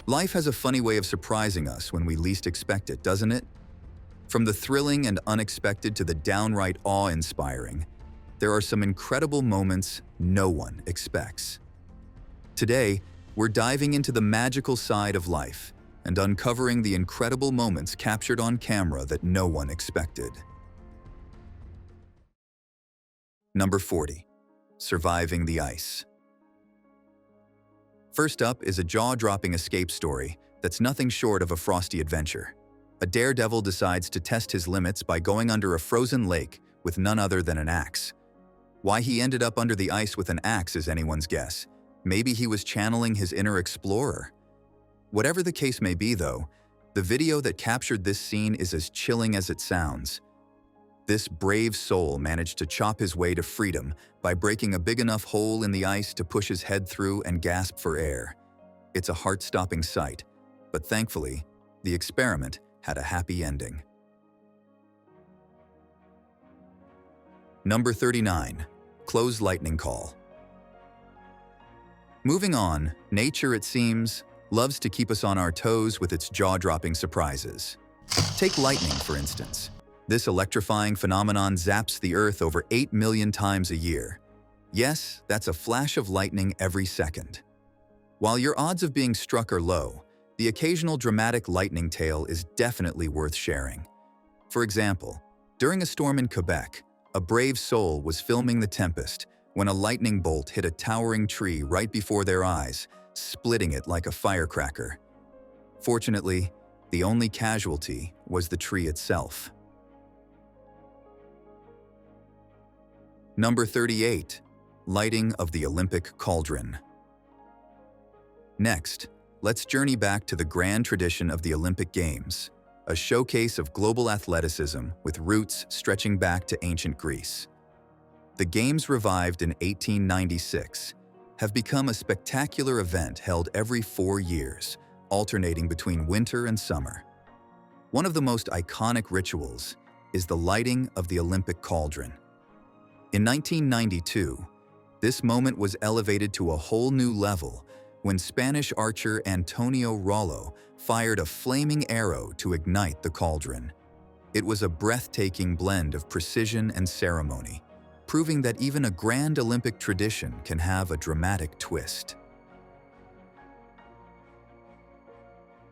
Life has a funny way of surprising us when we least expect it, doesn't it? From the thrilling and unexpected to the downright awe-inspiring, there are some incredible moments no one expects. Today, we're diving into the magical side of life and uncovering the incredible moments captured on camera that no one expected. Number 40. Surviving the ice. First up is a jaw-dropping escape story that's nothing short of a frosty adventure. A daredevil decides to test his limits by going under a frozen lake with none other than an axe. Why he ended up under the ice with an axe is anyone's guess. Maybe he was channeling his inner explorer. Whatever the case may be, though, the video that captured this scene is as chilling as it sounds. This brave soul managed to chop his way to freedom by breaking a big enough hole in the ice to push his head through and gasp for air. It's a heart-stopping sight, but thankfully, the experiment had a happy ending. Number 39. Close lightning call. Moving on, nature, it seems, loves to keep us on our toes with its jaw-dropping surprises. Take lightning, for instance. This electrifying phenomenon zaps the Earth over 8 million times a year. Yes, that's a flash of lightning every second. While your odds of being struck are low, the occasional dramatic lightning tale is definitely worth sharing. For example, during a storm in Quebec, a brave soul was filming the tempest when a lightning bolt hit a towering tree right before their eyes, splitting it like a firecracker. Fortunately, the only casualty was the tree itself. Number 38. Lighting of the Olympic Cauldron. Next, let's journey back to the grand tradition of the Olympic Games, a showcase of global athleticism with roots stretching back to ancient Greece. The Games, revived in 1896, have become a spectacular event held every 4 years, alternating between winter and summer. One of the most iconic rituals is the lighting of the Olympic Cauldron. In 1992, this moment was elevated to a whole new level when Spanish archer Antonio Rollo fired a flaming arrow to ignite the cauldron. It was a breathtaking blend of precision and ceremony, proving that even a grand Olympic tradition can have a dramatic twist.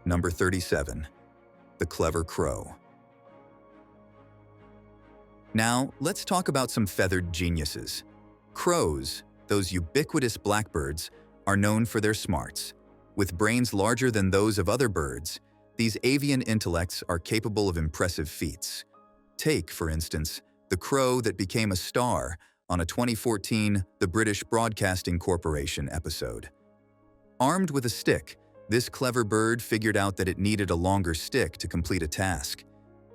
Number 37. The Clever Crow. Now, let's talk about some feathered geniuses. Crows, those ubiquitous blackbirds, are known for their smarts. With brains larger than those of other birds, these avian intellects are capable of impressive feats. Take, for instance, the crow that became a star on a 2014 The British Broadcasting Corporation episode. Armed with a stick, this clever bird figured out that it needed a longer stick to complete a task.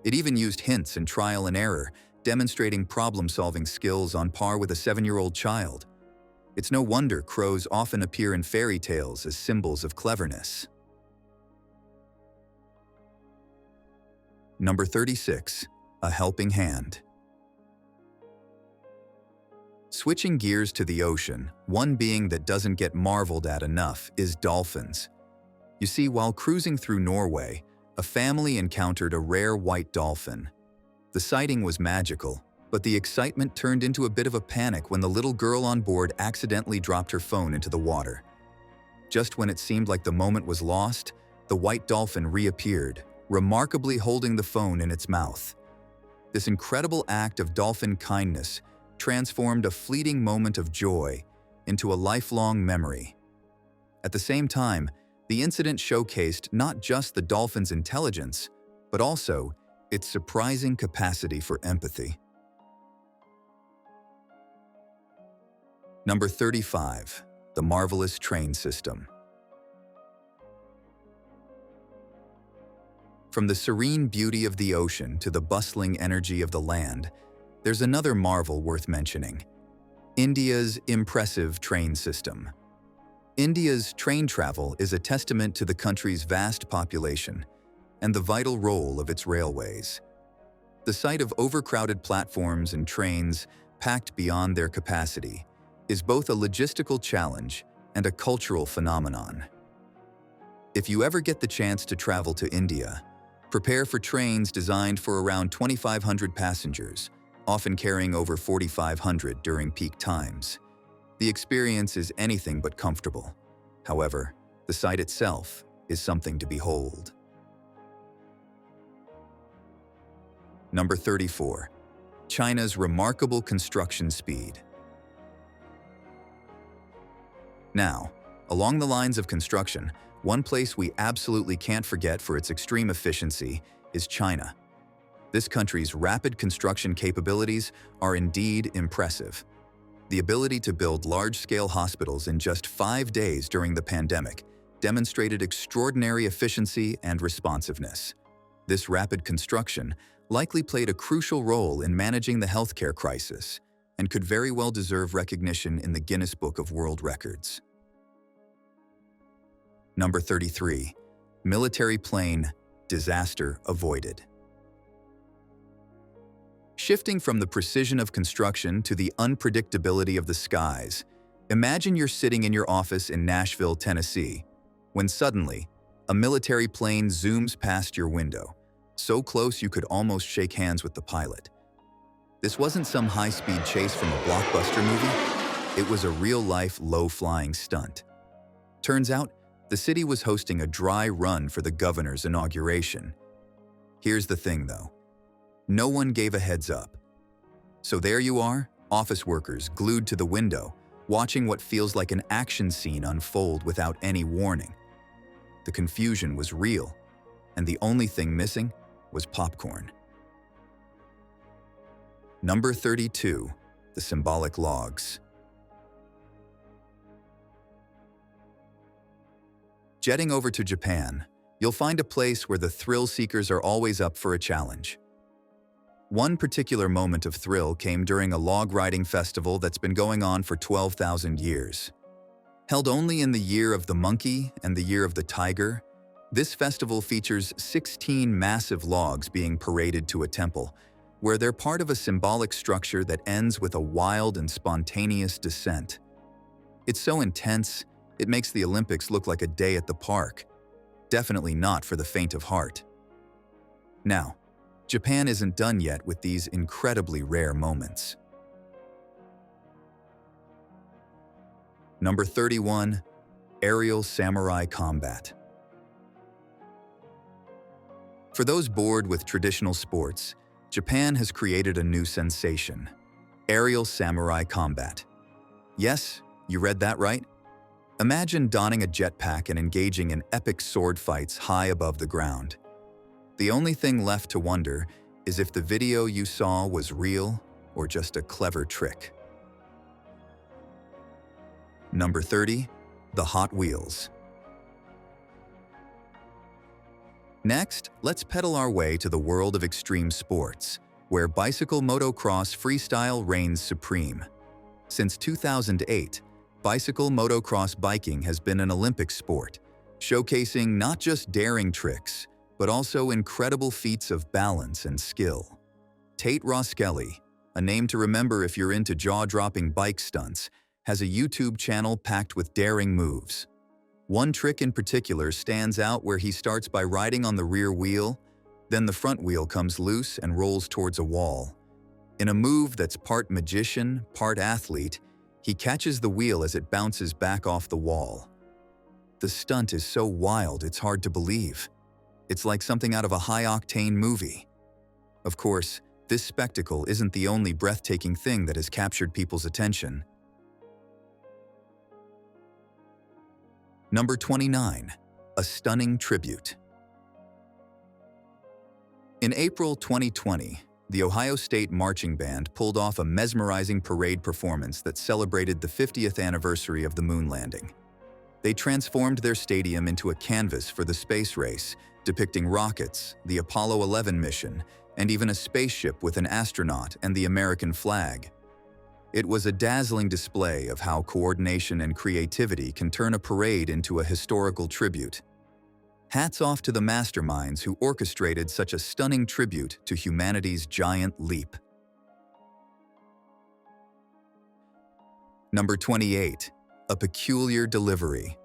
It even used hints and trial and error, demonstrating problem-solving skills on par with a 7-year-old child. It's no wonder crows often appear in fairy tales as symbols of cleverness. Number 36. A helping hand. Switching gears to the ocean, one being that doesn't get marveled at enough is dolphins. You see, while cruising through Norway, a family encountered a rare white dolphin. The sighting was magical, but the excitement turned into a bit of a panic when the little girl on board accidentally dropped her phone into the water. Just when it seemed like the moment was lost, the white dolphin reappeared, remarkably holding the phone in its mouth. This incredible act of dolphin kindness transformed a fleeting moment of joy into a lifelong memory. At the same time, the incident showcased not just the dolphin's intelligence, but also its surprising capacity for empathy. Number 35. The Marvelous Train System. From the serene beauty of the ocean to the bustling energy of the land, there's another marvel worth mentioning: India's impressive train system. India's train travel is a testament to the country's vast population and the vital role of its railways. The sight of overcrowded platforms and trains packed beyond their capacity is both a logistical challenge and a cultural phenomenon. If you ever get the chance to travel to India, prepare for trains designed for around 2,500 passengers, often carrying over 4,500 during peak times. The experience is anything but comfortable. However, the sight itself is something to behold. Number 34. China's remarkable construction speed. Now, along the lines of construction, one place we absolutely can't forget for its extreme efficiency is China. This country's rapid construction capabilities are indeed impressive. The ability to build large-scale hospitals in just 5 days during the pandemic demonstrated extraordinary efficiency and responsiveness. This rapid construction likely played a crucial role in managing the healthcare crisis and could very well deserve recognition in the Guinness Book of World Records. Number 33. Military plane, disaster avoided. Shifting from the precision of construction to the unpredictability of the skies, imagine you're sitting in your office in Nashville, Tennessee, when suddenly, a military plane zooms past your window, so close you could almost shake hands with the pilot. This wasn't some high-speed chase from a blockbuster movie. It was a real-life, low-flying stunt. Turns out, the city was hosting a dry run for the governor's inauguration. Here's the thing, though. No one gave a heads up. So there you are, office workers glued to the window, watching what feels like an action scene unfold without any warning. The confusion was real, and the only thing missing was popcorn. Number 32. The Symbolic Logs. Jetting over to Japan, you'll find a place where the thrill seekers are always up for a challenge. One particular moment of thrill came during a log riding festival that's been going on for 12,000 years. Held only in the year of the monkey and the year of the tiger, this festival features 16 massive logs being paraded to a temple, where they're part of a symbolic structure that ends with a wild and spontaneous descent. It's so intense, it makes the Olympics look like a day at the park. Definitely not for the faint of heart. Now, Japan isn't done yet with these incredibly rare moments. Number 31. Aerial Samurai Combat. For those bored with traditional sports, Japan has created a new sensation: aerial samurai combat. Yes, you read that right. Imagine donning a jetpack and engaging in epic sword fights high above the ground. The only thing left to wonder is if the video you saw was real or just a clever trick. Number 30. The Hot Wheels. Next, let's pedal our way to the world of extreme sports, where bicycle motocross freestyle reigns supreme. Since 2008, bicycle motocross biking has been an Olympic sport, showcasing not just daring tricks, but also incredible feats of balance and skill. Tate Roskelly, a name to remember if you're into jaw-dropping bike stunts, has a YouTube channel packed with daring moves. One trick in particular stands out where he starts by riding on the rear wheel, then the front wheel comes loose and rolls towards a wall. In a move that's part magician, part athlete, he catches the wheel as it bounces back off the wall. The stunt is so wild it's hard to believe. It's like something out of a high-octane movie. Of course, this spectacle isn't the only breathtaking thing that has captured people's attention. Number 29. A stunning tribute. In April 2020, the Ohio State Marching Band pulled off a mesmerizing parade performance that celebrated the 50th anniversary of the moon landing. They transformed their stadium into a canvas for the space race, depicting rockets, the Apollo 11 mission, and even a spaceship with an astronaut and the American flag. It was a dazzling display of how coordination and creativity can turn a parade into a historical tribute. Hats off to the masterminds who orchestrated such a stunning tribute to humanity's giant leap. Number 28. A peculiar delivery.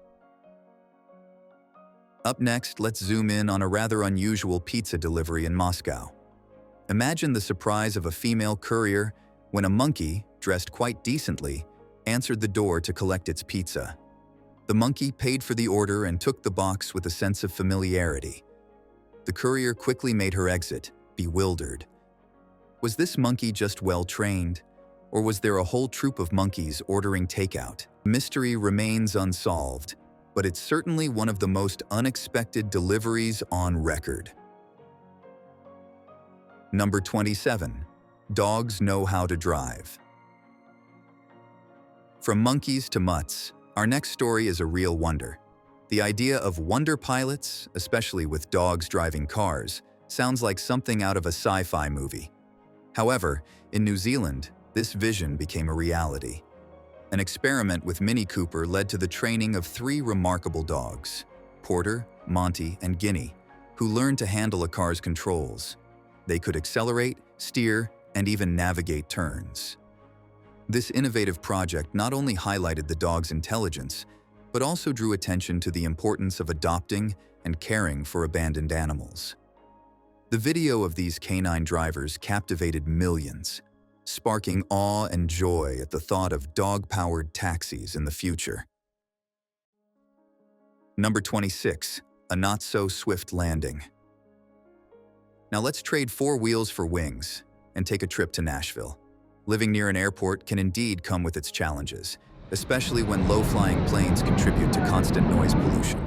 Up next, let's zoom in on a rather unusual pizza delivery in Moscow. Imagine the surprise of a female courier when a monkey, dressed quite decently, answered the door to collect its pizza. The monkey paid for the order and took the box with a sense of familiarity. The courier quickly made her exit, bewildered. Was this monkey just well-trained, or was there a whole troop of monkeys ordering takeout? Mystery remains unsolved, but it's certainly one of the most unexpected deliveries on record. Number 27. Dogs know how to drive. From monkeys to mutts, our next story is a real wonder. The idea of wonder pilots, especially with dogs driving cars, sounds like something out of a sci-fi movie. However, in New Zealand, this vision became a reality. An experiment with Mini Cooper led to the training of 3 remarkable dogs, Porter, Monty, and Guinea, who learned to handle a car's controls. They could accelerate, steer, and even navigate turns. This innovative project not only highlighted the dog's intelligence, but also drew attention to the importance of adopting and caring for abandoned animals. The video of these canine drivers captivated millions, sparking awe and joy at the thought of dog-powered taxis in the future. Number 26. A not-so-swift landing. Now let's trade 4 wheels for wings and take a trip to Nashville. Living near an airport can indeed come with its challenges, especially when low-flying planes contribute to constant noise pollution.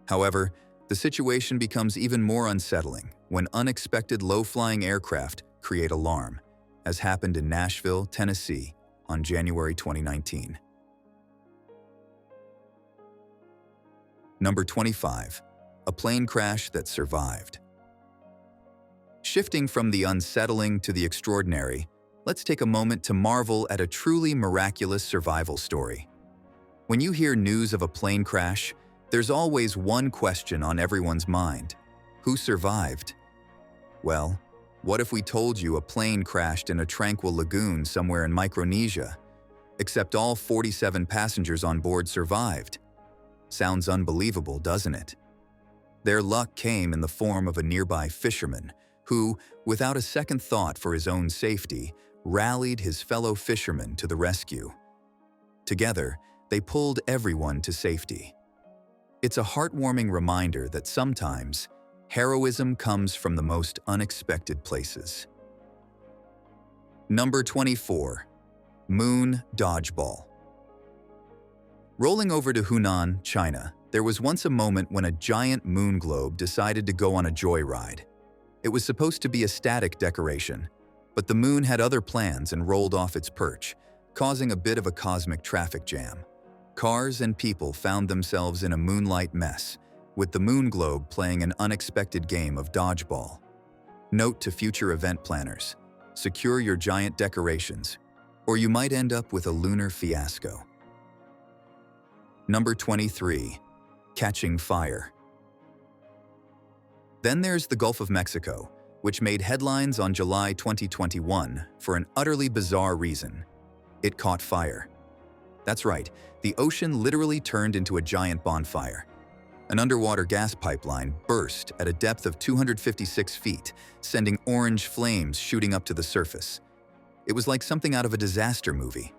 However, the situation becomes even more unsettling when unexpected low-flying aircraft create alarm, as happened in Nashville, Tennessee, on January 2019. Number 25. A plane crash that survived. Shifting from the unsettling to the extraordinary, let's take a moment to marvel at a truly miraculous survival story. When you hear news of a plane crash, there's always one question on everyone's mind. Who survived? Well, what if we told you a plane crashed in a tranquil lagoon somewhere in Micronesia, except all 47 passengers on board survived? Sounds unbelievable, doesn't it? Their luck came in the form of a nearby fisherman who, without a second thought for his own safety, rallied his fellow fishermen to the rescue. Together, they pulled everyone to safety. It's a heartwarming reminder that sometimes heroism comes from the most unexpected places. Number 24. Moon Dodgeball. Rolling over to Hunan, China, there was once a moment when a giant moon globe decided to go on a joyride. It was supposed to be a static decoration, but the moon had other plans and rolled off its perch, causing a bit of a cosmic traffic jam. Cars and people found themselves in a moonlight mess, with the moon globe playing an unexpected game of dodgeball. Note to future event planners: secure your giant decorations, or you might end up with a lunar fiasco. Number 23. Catching fire. Then there's the Gulf of Mexico, which made headlines on July 2021 for an utterly bizarre reason. It caught fire. That's right, the ocean literally turned into a giant bonfire. An underwater gas pipeline burst at a depth of 256 feet, sending orange flames shooting up to the surface. It was like something out of a disaster movie.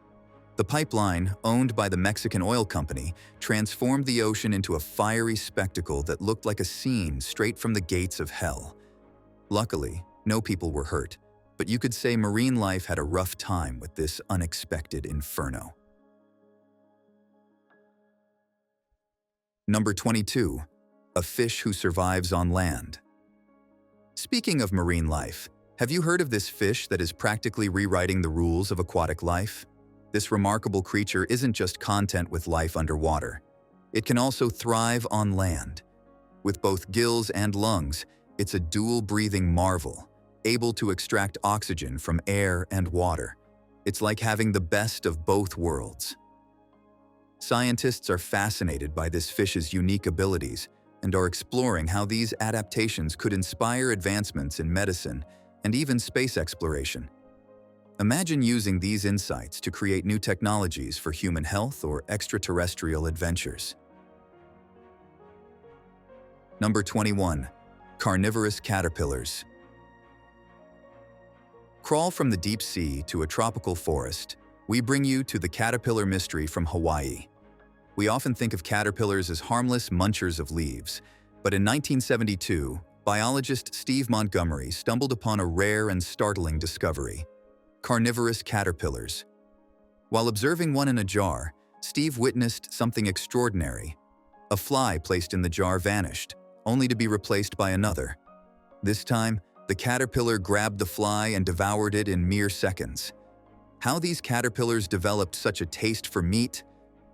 The pipeline, owned by the Mexican oil company, transformed the ocean into a fiery spectacle that looked like a scene straight from the gates of hell. Luckily, no people were hurt, but you could say marine life had a rough time with this unexpected inferno. Number 22. A fish who survives on land. Speaking of marine life, have you heard of this fish that is practically rewriting the rules of aquatic life? This remarkable creature isn't just content with life underwater. It can also thrive on land. With both gills and lungs, it's a dual-breathing marvel, able to extract oxygen from air and water. It's like having the best of both worlds. Scientists are fascinated by this fish's unique abilities and are exploring how these adaptations could inspire advancements in medicine and even space exploration. Imagine using these insights to create new technologies for human health or extraterrestrial adventures. Number 21. Carnivorous caterpillars. Crawl from the deep sea to a tropical forest. We bring you to the caterpillar mystery from Hawaii. We often think of caterpillars as harmless munchers of leaves, but in 1972, biologist Steve Montgomery stumbled upon a rare and startling discovery: carnivorous caterpillars. While observing one in a jar, Steve witnessed something extraordinary. A fly placed in the jar vanished, only to be replaced by another. This time, the caterpillar grabbed the fly and devoured it in mere seconds. How these caterpillars developed such a taste for meat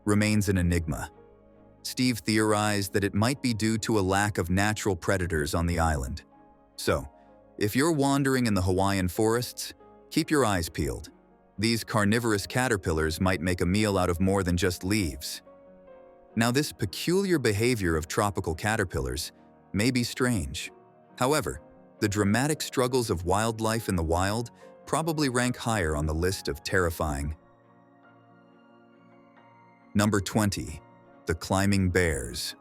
remains an enigma. Steve theorized that it might be due to a lack of natural predators on the island. So, if you're wandering in the Hawaiian forests, keep your eyes peeled. These carnivorous caterpillars might make a meal out of more than just leaves. Now, this peculiar behavior of tropical caterpillars may be strange. However, the dramatic struggles of wildlife in the wild probably rank higher on the list of terrifying. Number 20. The climbing bears.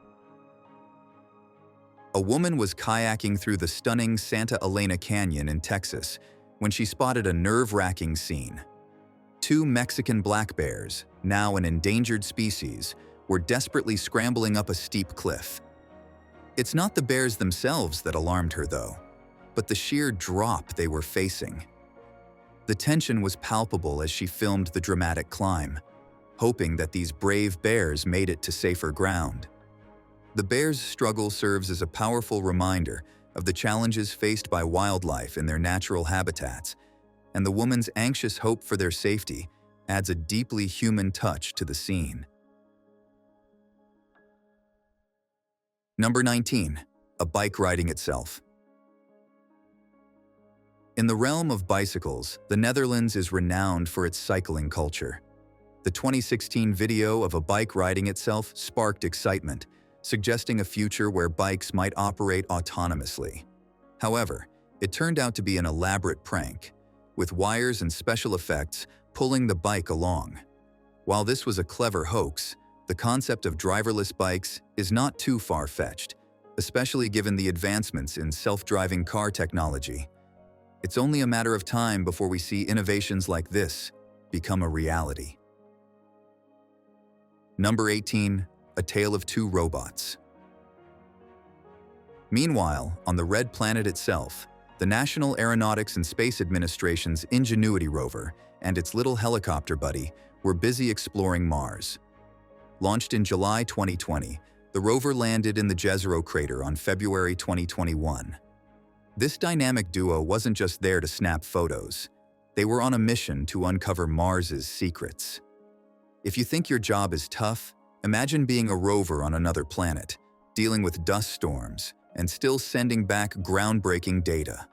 A woman was kayaking through the stunning Santa Elena Canyon in Texas when she spotted a nerve-wracking scene. Two Mexican black bears, now an endangered species, were desperately scrambling up a steep cliff. It's not the bears themselves that alarmed her, though, but the sheer drop they were facing. The tension was palpable as she filmed the dramatic climb, hoping that these brave bears made it to safer ground. The bears' struggle serves as a powerful reminder of the challenges faced by wildlife in their natural habitats, and the woman's anxious hope for their safety adds a deeply human touch to the scene. Number 19. A bike riding itself. In the realm of bicycles, the Netherlands is renowned for its cycling culture. The 2016 video of a bike riding itself sparked excitement, suggesting a future where bikes might operate autonomously. However, it turned out to be an elaborate prank, with wires and special effects pulling the bike along. While this was a clever hoax, the concept of driverless bikes is not too far-fetched, especially given the advancements in self-driving car technology. It's only a matter of time before we see innovations like this become a reality. Number 18. A Tale of Two Robots. Meanwhile, on the Red Planet itself, the National Aeronautics and Space Administration's Ingenuity rover and its little helicopter buddy were busy exploring Mars. Launched in July 2020, the rover landed in the Jezero crater on February 2021. This dynamic duo wasn't just there to snap photos. They were on a mission to uncover Mars's secrets. If you think your job is tough, imagine being a rover on another planet, dealing with dust storms, and still sending back groundbreaking data.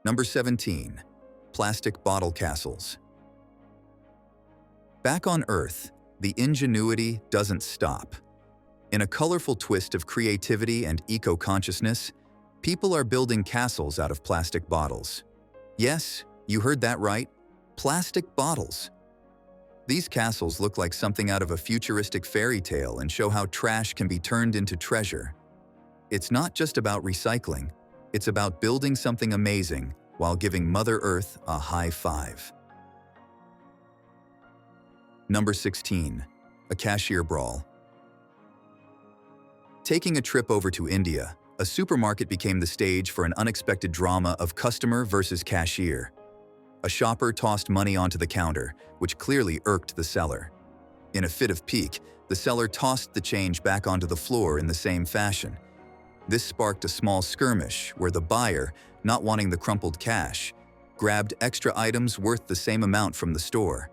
Number 17. Plastic bottle castles. Back on Earth, the ingenuity doesn't stop. In a colorful twist of creativity and eco-consciousness, people are building castles out of plastic bottles. Yes, you heard that right. Plastic bottles. These castles look like something out of a futuristic fairy tale and show how trash can be turned into treasure. It's not just about recycling, it's about building something amazing while giving Mother Earth a high five. Number 16. A Cashier Brawl. Taking a trip over to India, a supermarket became the stage for an unexpected drama of customer versus cashier. A shopper tossed money onto the counter, which clearly irked the seller. In a fit of pique, the seller tossed the change back onto the floor in the same fashion. This sparked a small skirmish where the buyer, not wanting the crumpled cash, grabbed extra items worth the same amount from the store.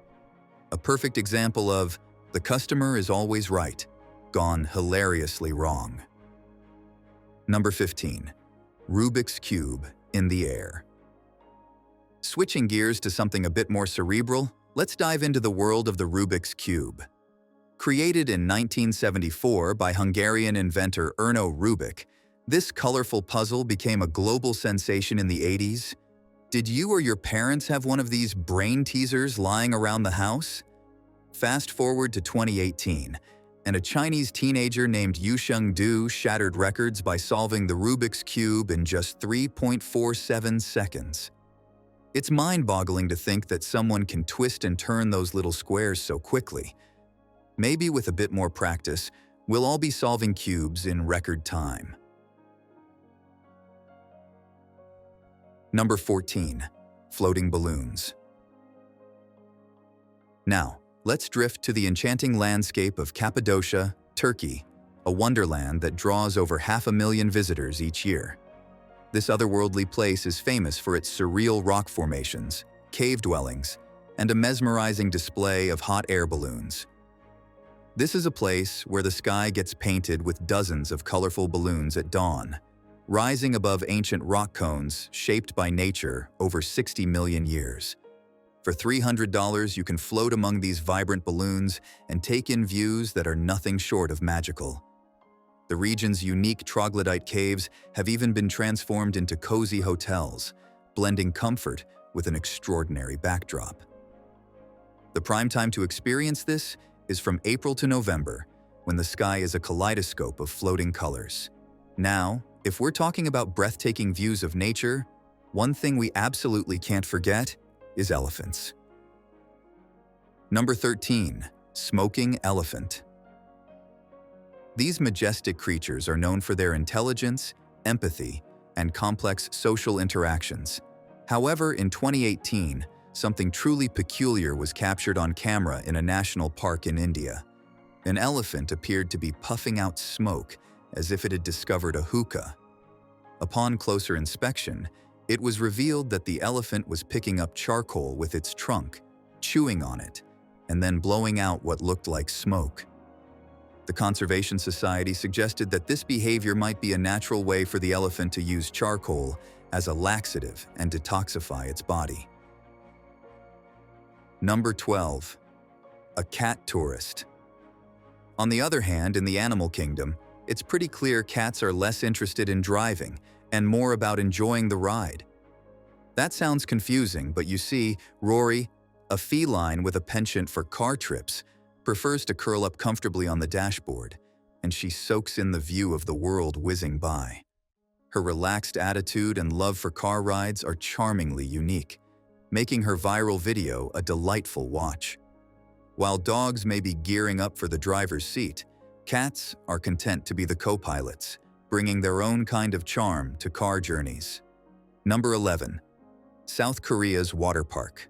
A perfect example of the customer is always right, gone hilariously wrong. Number 15. Rubik's Cube in the air. Switching gears to something a bit more cerebral, let's dive into the world of the Rubik's Cube. Created in 1974 by Hungarian inventor Erno Rubik, this colorful puzzle became a global sensation in the 80s. Did you or your parents have one of these brain teasers lying around the house? Fast forward to 2018, and a Chinese teenager named Yusheng Du shattered records by solving the Rubiks cube in just 3.47 seconds. It's mind-boggling to think that someone can twist and turn those little squares so quickly. Maybe with a bit more practice, we'll all be solving cubes in record time. Number 14. Floating balloons. Now, let's drift to the enchanting landscape of Cappadocia, Turkey, a wonderland that draws over 500,000 visitors each year. This otherworldly place is famous for its surreal rock formations, cave dwellings, and a mesmerizing display of hot air balloons. This is a place where the sky gets painted with dozens of colorful balloons at dawn, rising above ancient rock cones shaped by nature over 60 million years. For $300, you can float among these vibrant balloons and take in views that are nothing short of magical. The region's unique troglodyte caves have even been transformed into cozy hotels, blending comfort with an extraordinary backdrop. The prime time to experience this is from April to November, when the sky is a kaleidoscope of floating colors. Now, if we're talking about breathtaking views of nature, one thing we absolutely can't forget is elephants. Number 13. Smoking elephant. These majestic creatures are known for their intelligence, empathy, and complex social interactions. However, in 2018, something truly peculiar was captured on camera in a national park in India. An elephant appeared to be puffing out smoke as if it had discovered a hookah. Upon closer inspection, it was revealed that the elephant was picking up charcoal with its trunk, chewing on it, and then blowing out what looked like smoke. The Conservation Society suggested that this behavior might be a natural way for the elephant to use charcoal as a laxative and detoxify its body. Number 12. A cat tourist. On the other hand, in the animal kingdom, it's pretty clear cats are less interested in driving and more about enjoying the ride. That sounds confusing, but you see, Rory, a feline with a penchant for car trips, prefers to curl up comfortably on the dashboard, and she soaks in the view of the world whizzing by. Her relaxed attitude and love for car rides are charmingly unique, making her viral video a delightful watch. While dogs may be gearing up for the driver's seat, cats are content to be the co-pilots, bringing their own kind of charm to car journeys. Number 11. South Korea's water park.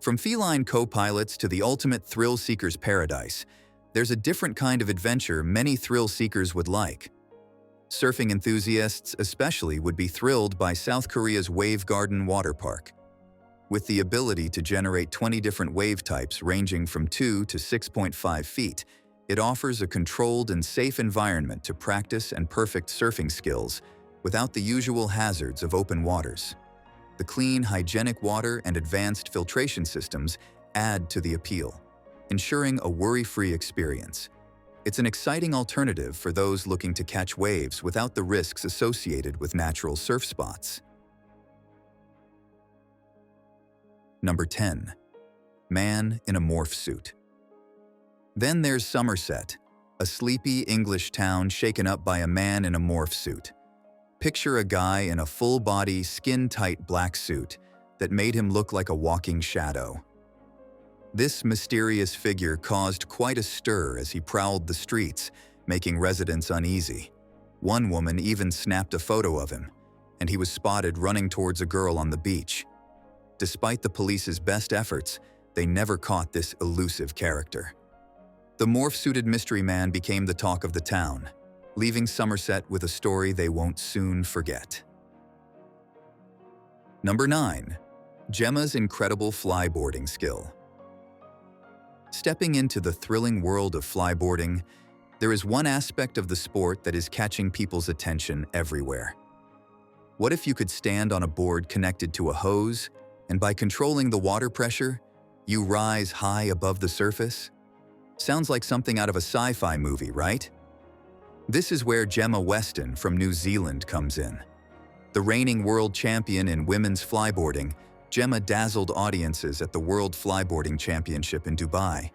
From feline co-pilots to the ultimate thrill seeker's paradise, there's a different kind of adventure many thrill seekers would like. Surfing enthusiasts especially would be thrilled by South Korea's Wave Garden water park. With the ability to generate 20 different wave types ranging from 2 to 6.5 feet, it offers a controlled and safe environment to practice and perfect surfing skills without the usual hazards of open waters. The clean, hygienic water and advanced filtration systems add to the appeal, ensuring a worry-free experience. It's an exciting alternative for those looking to catch waves without the risks associated with natural surf spots. Number 10. Man in a morph suit. Then there's Somerset, a sleepy English town shaken up by a man in a morph suit. Picture a guy in a full-body, skin-tight black suit that made him look like a walking shadow. This mysterious figure caused quite a stir as he prowled the streets, making residents uneasy. One woman even snapped a photo of him, and he was spotted running towards a girl on the beach. Despite the police's best efforts, they never caught this elusive character. The morph-suited mystery man became the talk of the town, leaving Somerset with a story they won't soon forget. Number 9. Gemma's incredible flyboarding skill. Stepping into the thrilling world of flyboarding, there is one aspect of the sport that is catching people's attention everywhere. What if you could stand on a board connected to a hose, and by controlling the water pressure, you rise high above the surface? Sounds like something out of a sci-fi movie, right? This is where Gemma Weston from New Zealand comes in. The reigning world champion in women's flyboarding, Gemma dazzled audiences at the World Flyboarding Championship in Dubai.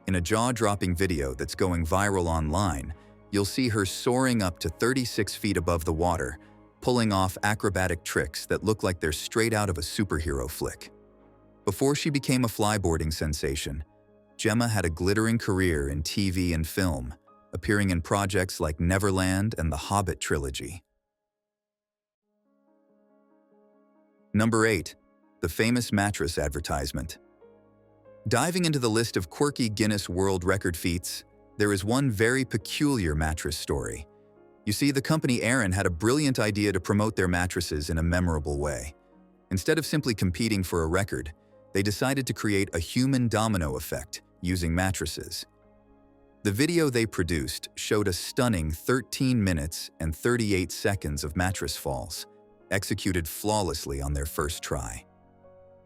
In a jaw-dropping video that's going viral online, you'll see her soaring up to 36 feet above the water, pulling off acrobatic tricks that look like they're straight out of a superhero flick. Before she became a flyboarding sensation, Gemma had a glittering career in TV and film, appearing in projects like Neverland and the Hobbit trilogy. Number 8. The famous Mattress advertisement. Diving into the list of quirky Guinness World Record feats, there is one very peculiar mattress story. You see, the company Aran had a brilliant idea to promote their mattresses in a memorable way. Instead of simply competing for a record, they decided to create a human domino effect using mattresses. The video they produced showed a stunning 13 minutes and 38 seconds of mattress falls, executed flawlessly on their first try.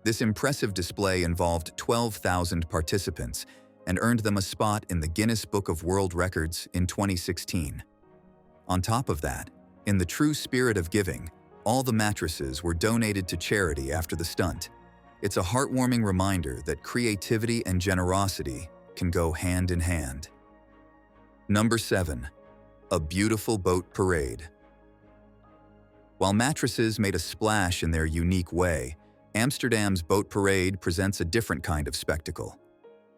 This impressive display involved 12,000 participants and earned them a spot in the Guinness Book of World Records in 2016. On top of that, in the true spirit of giving, all the mattresses were donated to charity after the stunt. It's a heartwarming reminder that creativity and generosity can go hand in hand. Number 7. A beautiful boat parade. While mattresses made a splash in their unique way, Amsterdam's boat parade presents a different kind of spectacle.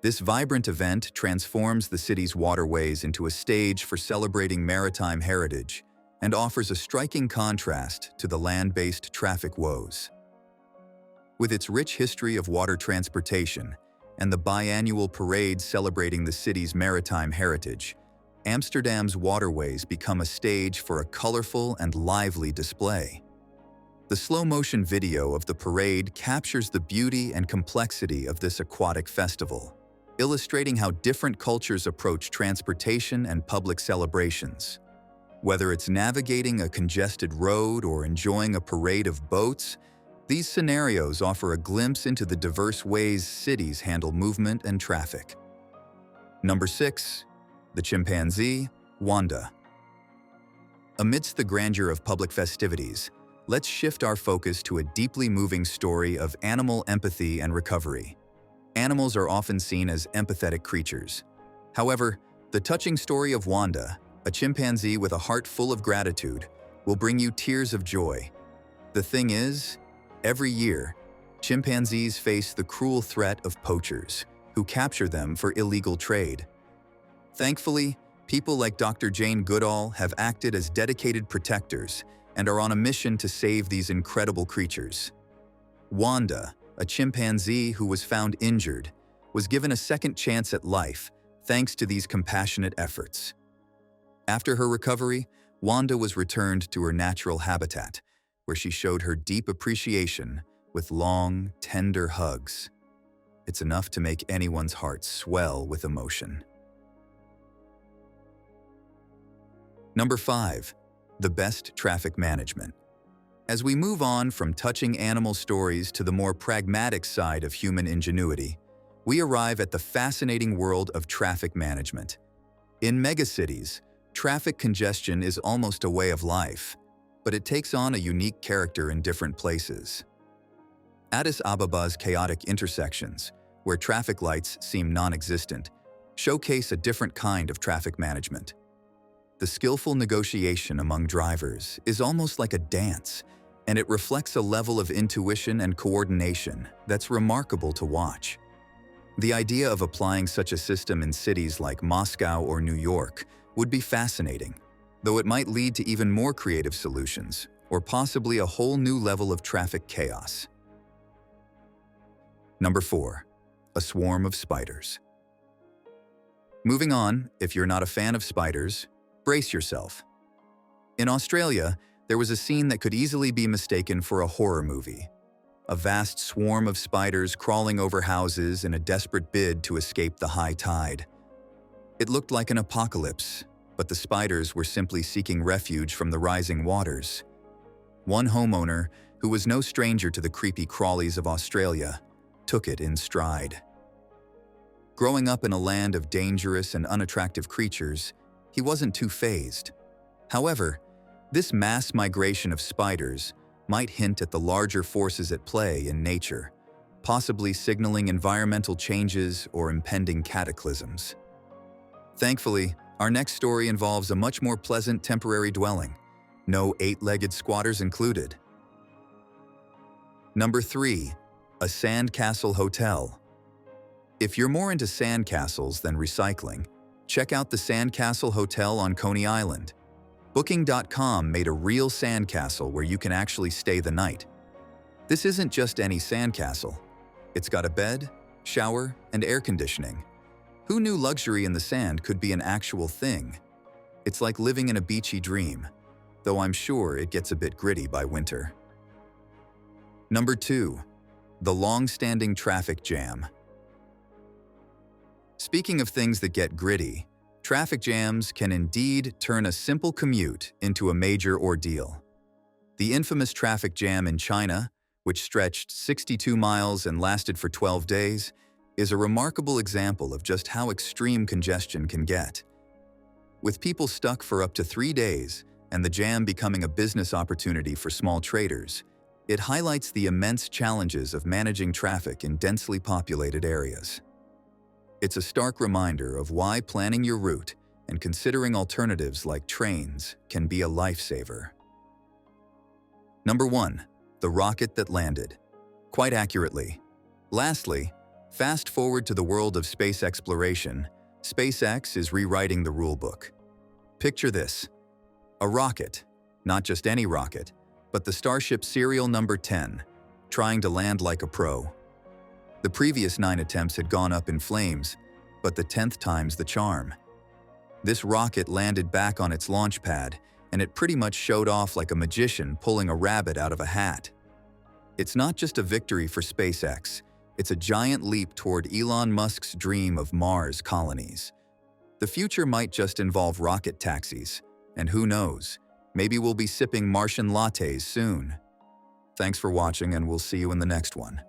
This vibrant event transforms the city's waterways into a stage for celebrating maritime heritage and offers a striking contrast to the land-based traffic woes. With its rich history of water transportation and the biannual parade celebrating the city's maritime heritage, Amsterdam's waterways become a stage for a colorful and lively display. The slow-motion video of the parade captures the beauty and complexity of this aquatic festival, illustrating how different cultures approach transportation and public celebrations. Whether it's navigating a congested road or enjoying a parade of boats, these scenarios offer a glimpse into the diverse ways cities handle movement and traffic. Number 6. The Chimpanzee, Wanda. Amidst the grandeur of public festivities, let's shift our focus to a deeply moving story of animal empathy and recovery. Animals are often seen as empathetic creatures. However, the touching story of Wanda, a chimpanzee with a heart full of gratitude, will bring you tears of joy. The thing is, every year, chimpanzees face the cruel threat of poachers, who capture them for illegal trade. Thankfully, people like Dr. Jane Goodall have acted as dedicated protectors and are on a mission to save these incredible creatures. Wanda, a chimpanzee who was found injured, was given a second chance at life thanks to these compassionate efforts. After her recovery, Wanda was returned to her natural habitat, where she showed her deep appreciation with long, tender hugs. It's enough to make anyone's heart swell with emotion. Number 5. The best traffic management. As we move on from touching animal stories to the more pragmatic side of human ingenuity, we arrive at the fascinating world of traffic management. In megacities, traffic congestion is almost a way of life, but it takes on a unique character in different places. Addis Ababa's chaotic intersections, where traffic lights seem non-existent, showcase a different kind of traffic management. The skillful negotiation among drivers is almost like a dance, and it reflects a level of intuition and coordination that's remarkable to watch. The idea of applying such a system in cities like Moscow or New York would be fascinating, though it might lead to even more creative solutions, or possibly a whole new level of traffic chaos. Number 4. A swarm of spiders. Moving on, if you're not a fan of spiders, brace yourself. In Australia, there was a scene that could easily be mistaken for a horror movie. A vast swarm of spiders crawling over houses in a desperate bid to escape the high tide. It looked like an apocalypse, but the spiders were simply seeking refuge from the rising waters. One homeowner, who was no stranger to the creepy crawlies of Australia, took it in stride. Growing up in a land of dangerous and unattractive creatures, he wasn't too fazed. However, this mass migration of spiders might hint at the larger forces at play in nature, possibly signaling environmental changes or impending cataclysms. Thankfully, our next story involves a much more pleasant temporary dwelling. No eight-legged squatters included. Number 3. A sandcastle hotel. If you're more into sandcastles than recycling, check out the Sandcastle Hotel on Coney Island. Booking.com made a real sandcastle where you can actually stay the night. This isn't just any sandcastle. It's got a bed, shower, and air conditioning. Who knew luxury in the sand could be an actual thing? It's like living in a beachy dream, though I'm sure it gets a bit gritty by winter. Number 2. The Longstanding Traffic Jam. Speaking of things that get gritty, traffic jams can indeed turn a simple commute into a major ordeal. The infamous traffic jam in China, which stretched 62 miles and lasted for 12 days, is a remarkable example of just how extreme congestion can get. With people stuck for up to 3 days and the jam becoming a business opportunity for small traders, it highlights the immense challenges of managing traffic in densely populated areas. It's a stark reminder of why planning your route and considering alternatives like trains can be a lifesaver. Number 1. The rocket that landed. Quite accurately. Lastly, fast forward to the world of space exploration. SpaceX is rewriting the rulebook. Picture this. A rocket, not just any rocket, but the Starship serial number 10, trying to land like a pro. The previous 9 attempts had gone up in flames, but the 10th time's the charm. This rocket landed back on its launch pad, and it pretty much showed off like a magician pulling a rabbit out of a hat. It's not just a victory for SpaceX, it's a giant leap toward Elon Musk's dream of Mars colonies. The future might just involve rocket taxis, and who knows, maybe we'll be sipping Martian lattes soon. Thanks for watching, and we'll see you in the next one.